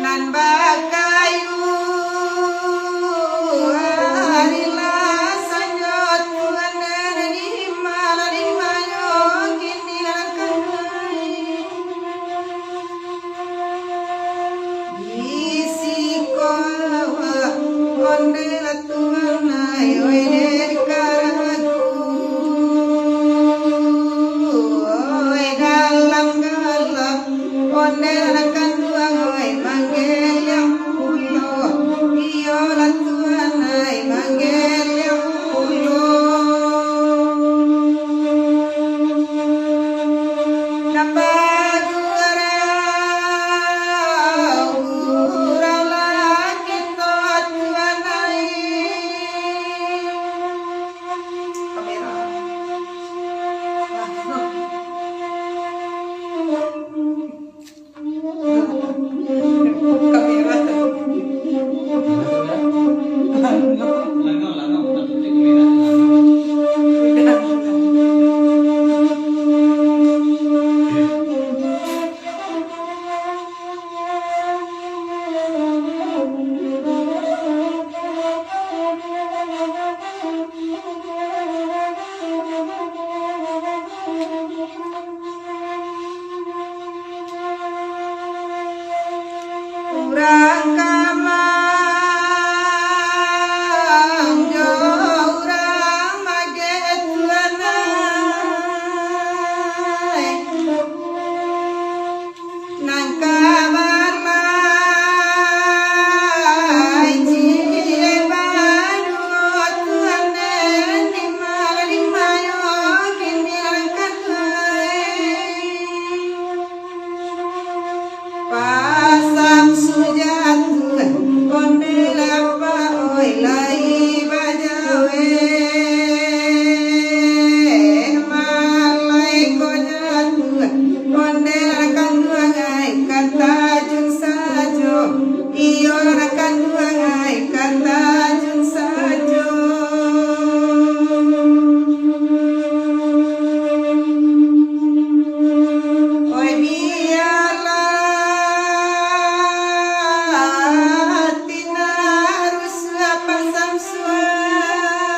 nan bakayu harila sanjot tuanan di mana di mayo kini akan bisiko onde la tuanai oi der karaku oi dalam gelap onde akan tuang oi manggil yang ulo iyo la tuanai manggil yang ulo urang kamang jo urang maget tuanai nang kabar lai cie badu tuanen di mayo kini angkat pasang sujatuh onde lapa oi lai bajawe malai ko jatuh onde akan duangai kata jun sajo iyo akan duangai kata jun sajo oi biarlah tina harus pasang suai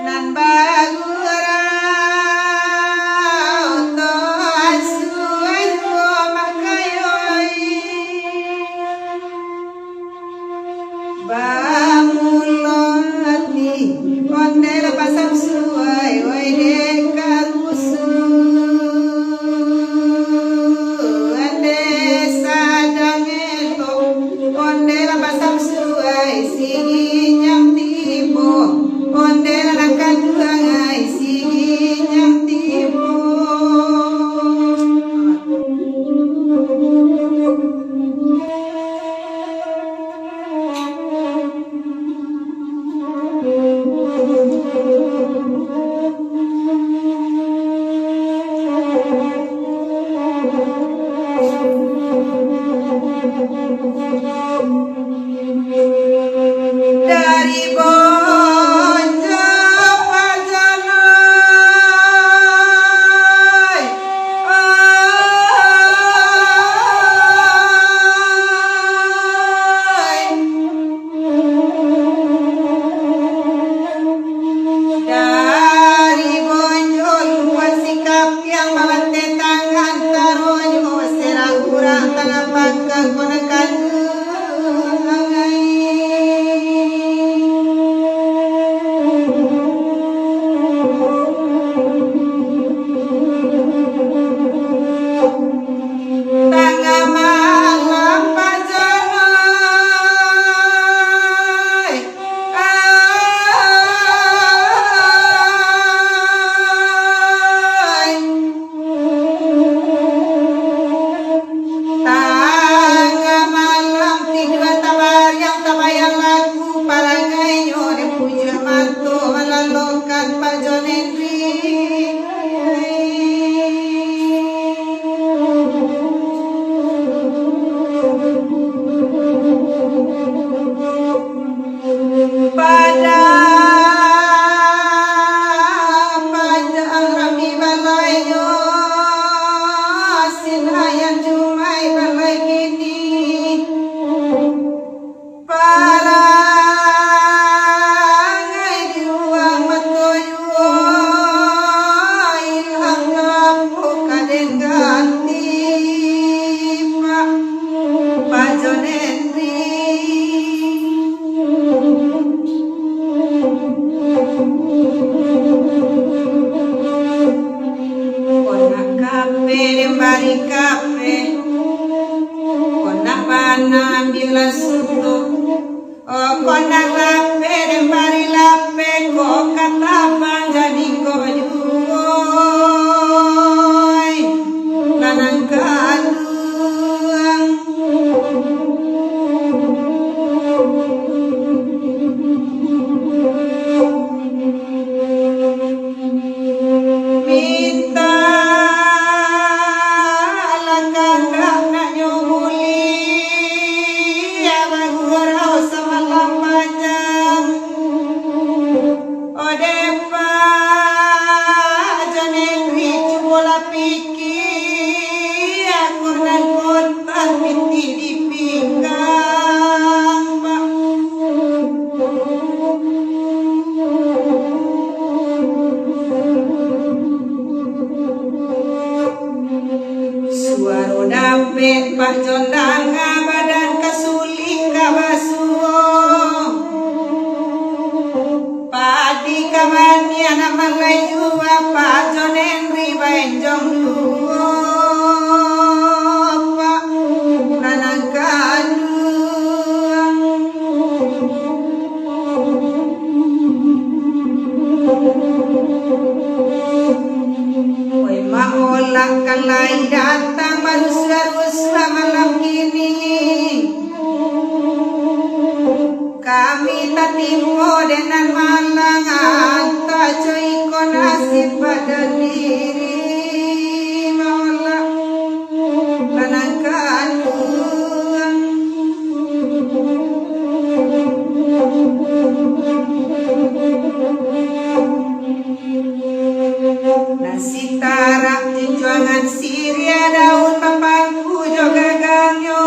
nan bagurau to asuai ko makayoi bamuloti onde la pasang suai oi dekarusu ande sadangeto onde la pasang suai sigi nyam tibo onde la kanduangai sigi nyam tibo oh kondang lape dembari lape kok kata panggani kojuoy lanang kaluang minta langkah nak nyumuli abang gurau sama lampajang odepa janeng ricu bola pikir aku nan kota piti di pinggang pak suaro dapet pak jondang badan kasuling kabasuo padi kabani anak malai jua pak jonen riba enjong luo pak nanang kaluang oi maolah kan lain datang baru rusra malam ini kami tak timpo dengan malang anta cuy kon nasib pada diri maolah lanang kaluang nasi tarak tinjuangan Syria daun papangku juga gangyo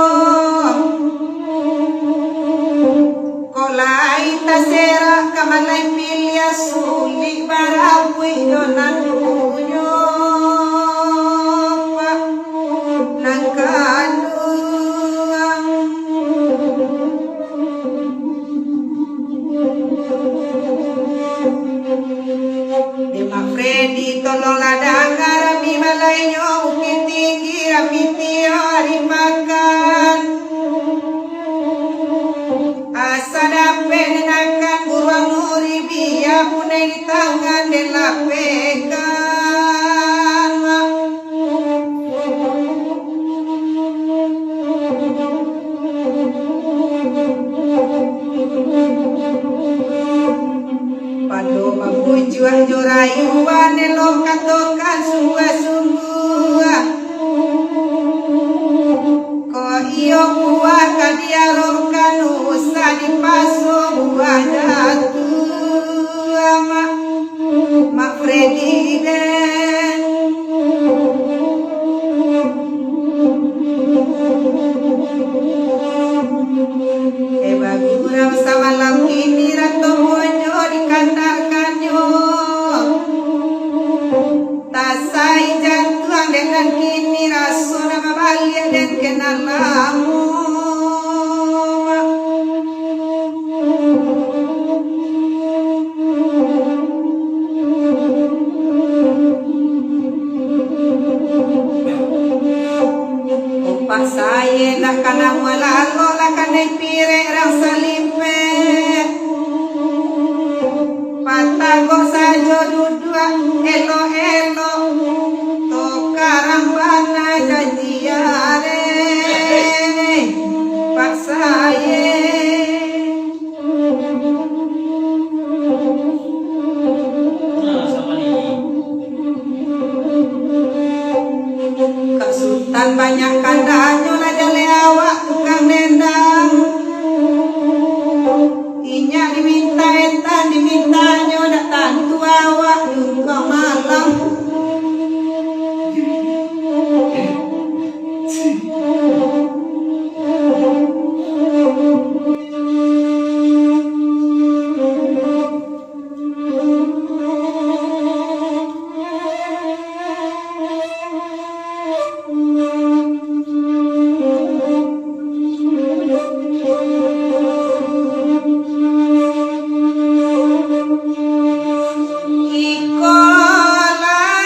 kolai tasera kamalai pilya sulik barawi donan punyo pak nang kaluang Dema Freddy tolong ladang rami malainya bukit tinggi rami tiari makan asa dape nenakan buruang nuri biya punai di tangan dan lapekan padu mabujuah jorayuan elok katokan sungguh-sungguh ko iyo buah kadiarokan usah dipaso buah jatuh mak Freddy den bagurau samalam ini rato monyo dikantarkanyo tasai jantuang dengan kini raso nama balik dan kenal lamu upah saya dah kana malalo lah kana pire rang salimpe patago sajo dudua elo elo tokarang bana jajiare pak saya Kasutan banyak kandanya lah jale awak tukang nendang inya diminta etan dimintanya datang tu awak nunggu malam Ikola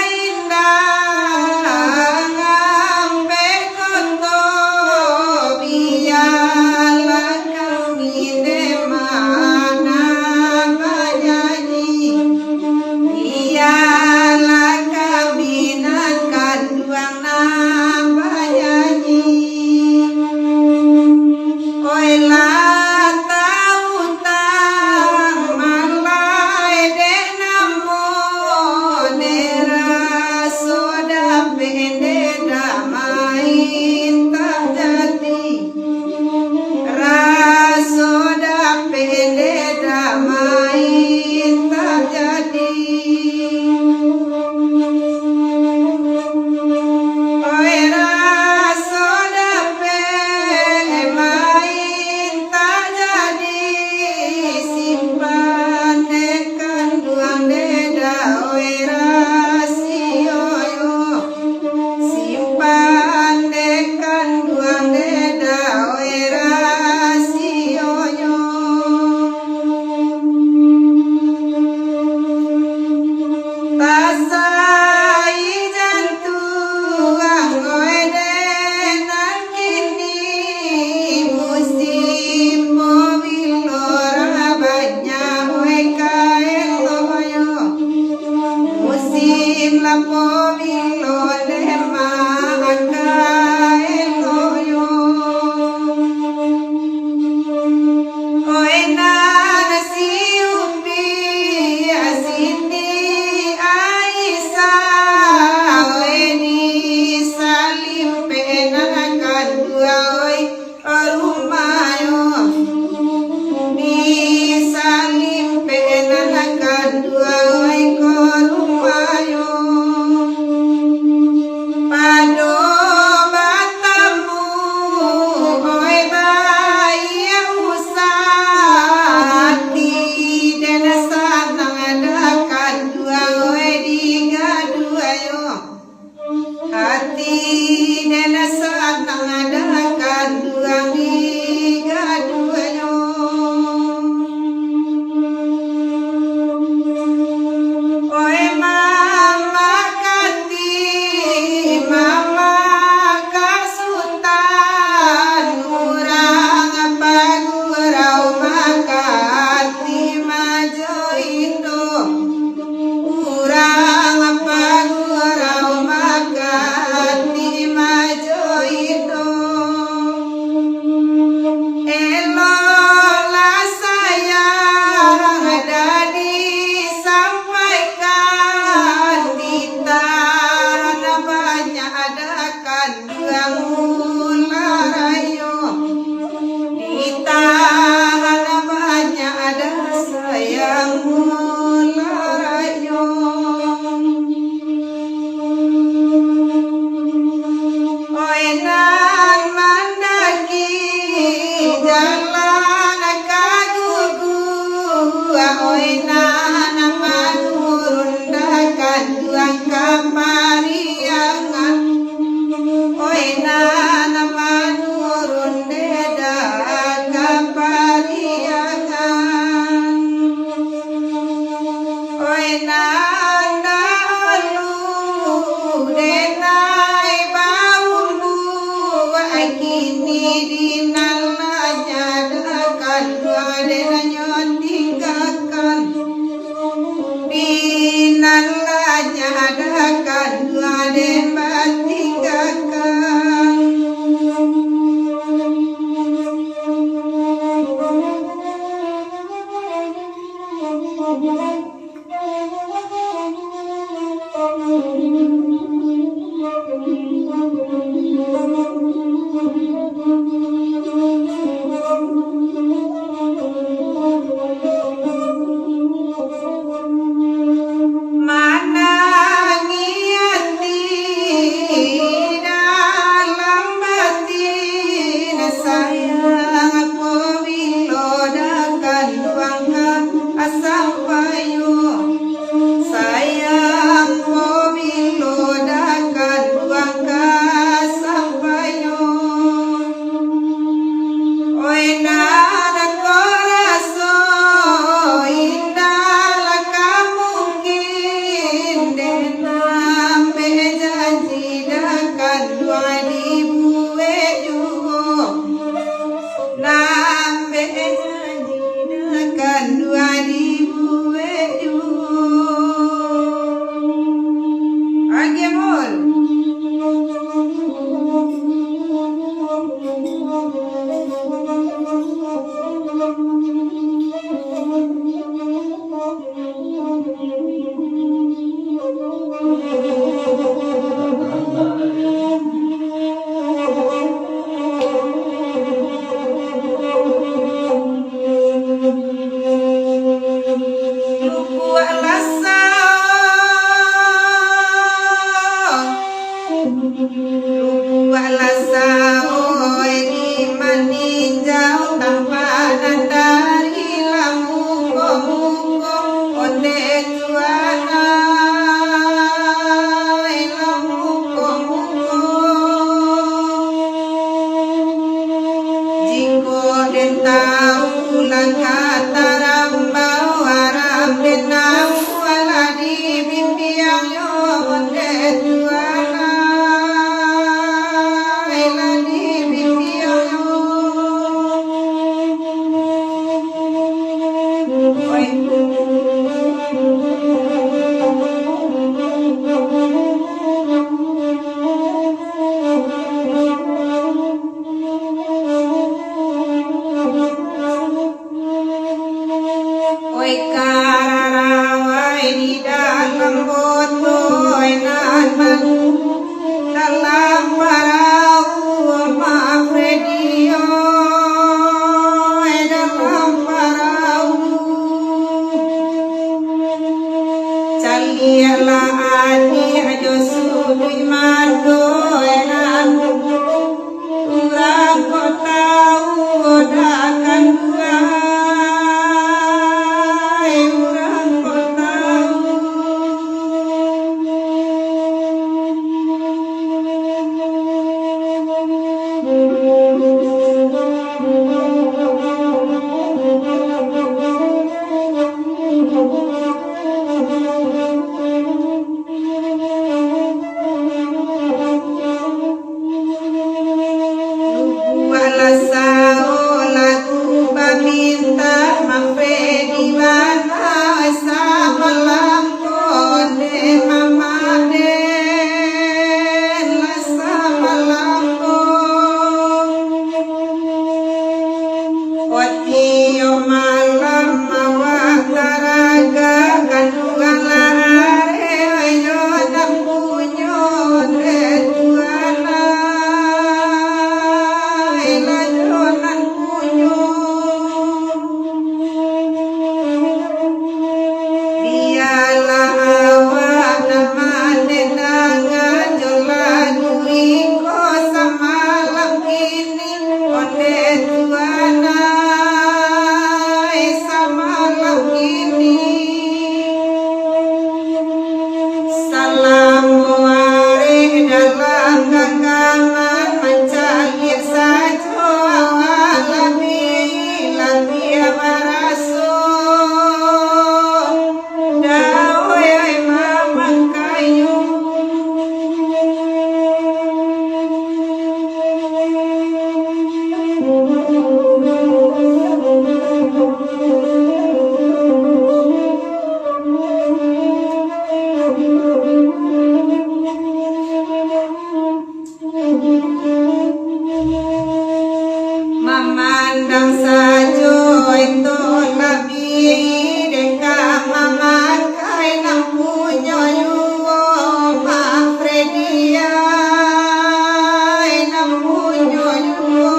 asampayo sayang pomilo dakan buang kasampayo oi nada corazón indala kamungkin denam bejanji dakan 2000 juga nam bejanji dakan 2000 Agi amor luku alasa luku alasa oi di maninjau tanpa dari lamuko-muko onde juana lamuko-muko jiko den tau langkata rambau haram den nau wala di bimbiang yo onde juana la di bimbiang yo oi oi kararawai di dalam botol nan dalam parau mafredio dalam parau caliala adi ajo sudui mado nan urang kotau dakan urang kotau luku alasa lagu baminta mampe di mana sama lampon de mama de la sama lampon Otio malam mawataraga kandungan lare ayo dan punyo de tuana elajonan punyo dialah awak nama denanga jola duriko samalam kini onde tuana samalam kini salam muare dalam genggaman mencari sajo labi baraso dawe mamang kayu mamandang sajo itu lebih dekat mamakai nang punya yuwo mafredia nang punya yuwo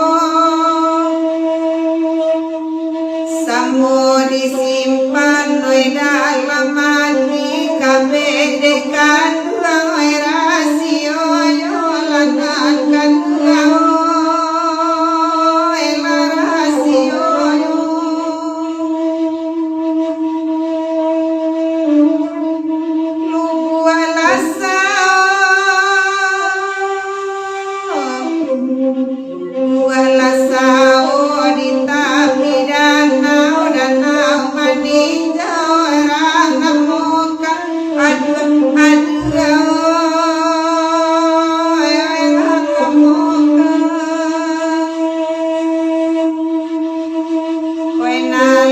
samo disimpan oi dalam hati kabe dekat oi rasio yo lanan kan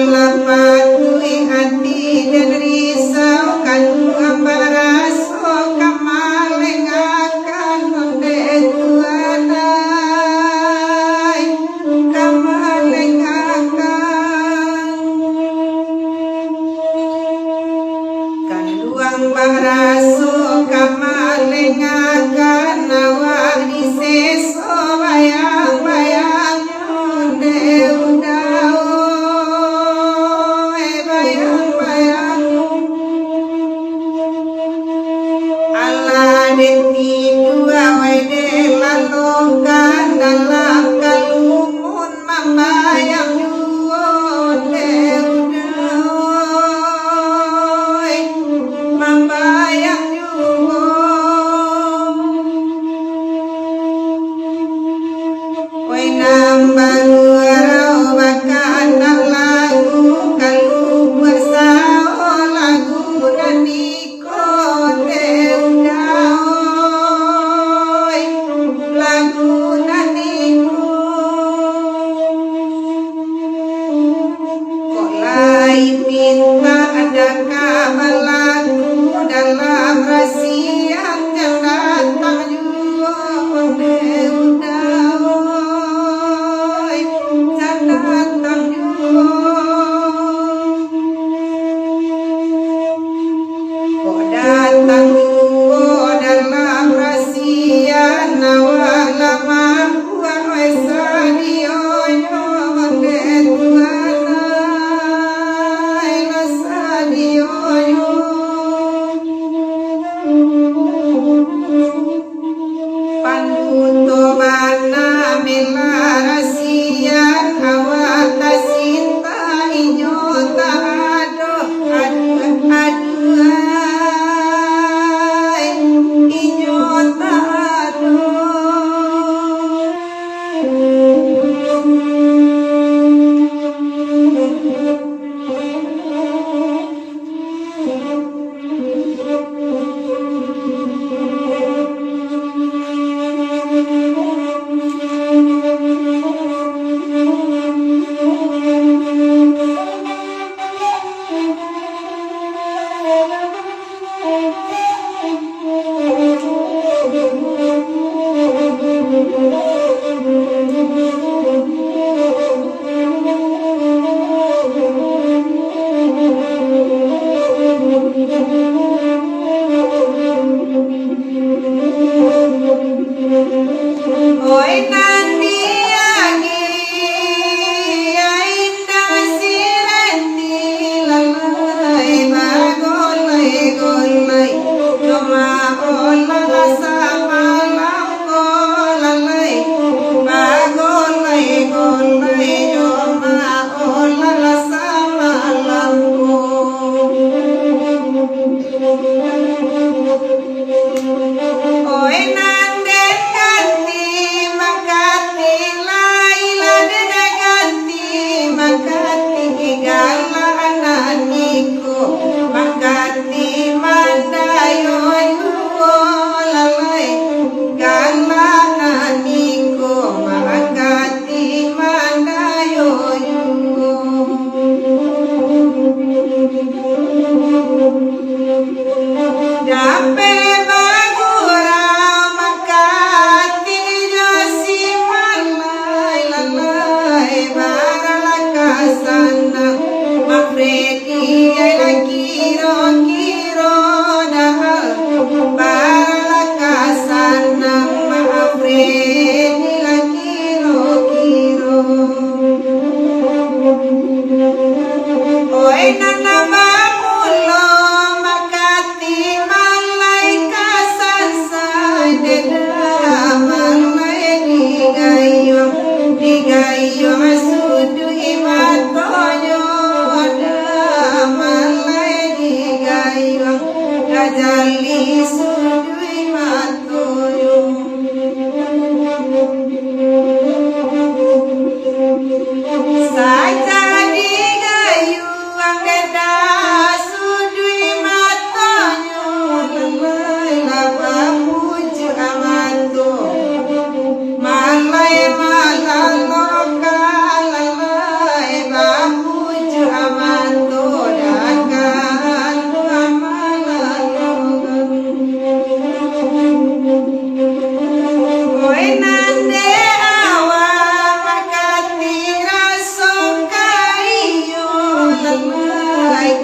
lapatui hati dan risau kadua baraso kamaleng akan onde tuanai kamaleng akan kanduang baraso kamaleng akan nawani seso bayang-bayang onde udao bayang-bayang ala deti dua wede lalongkan dalam kalumun mambayang onde udao mambayang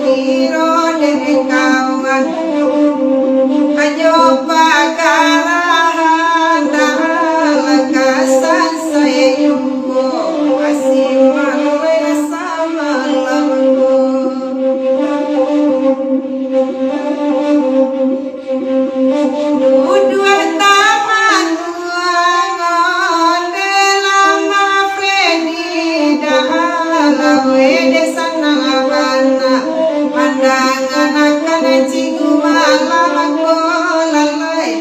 kiro de kawan ayo pakarahan kasan saya yugo asiman sama lamgo udua taman tuangon delama fredi dahala wede sanang abana pandangan akan cigu malam lalai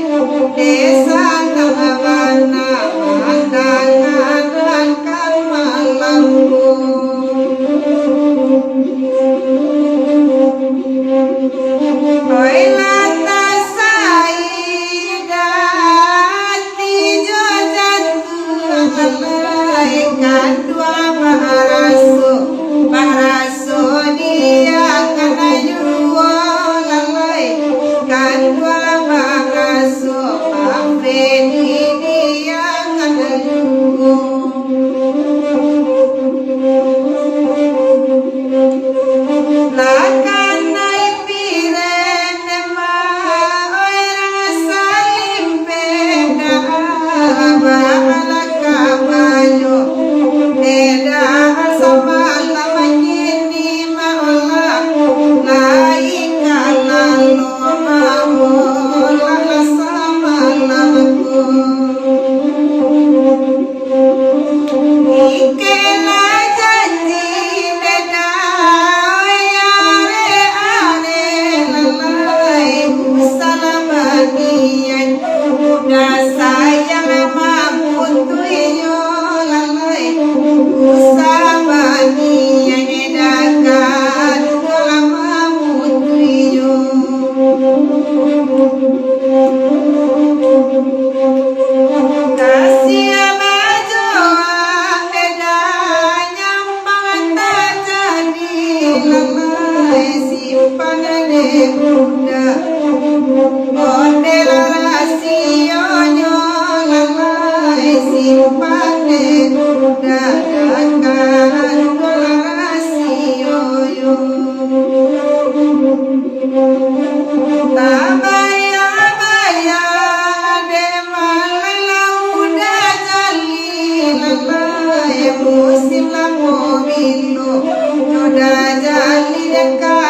desa abana pandangan akan malamku musim lamu milo, jodoh jali dekat.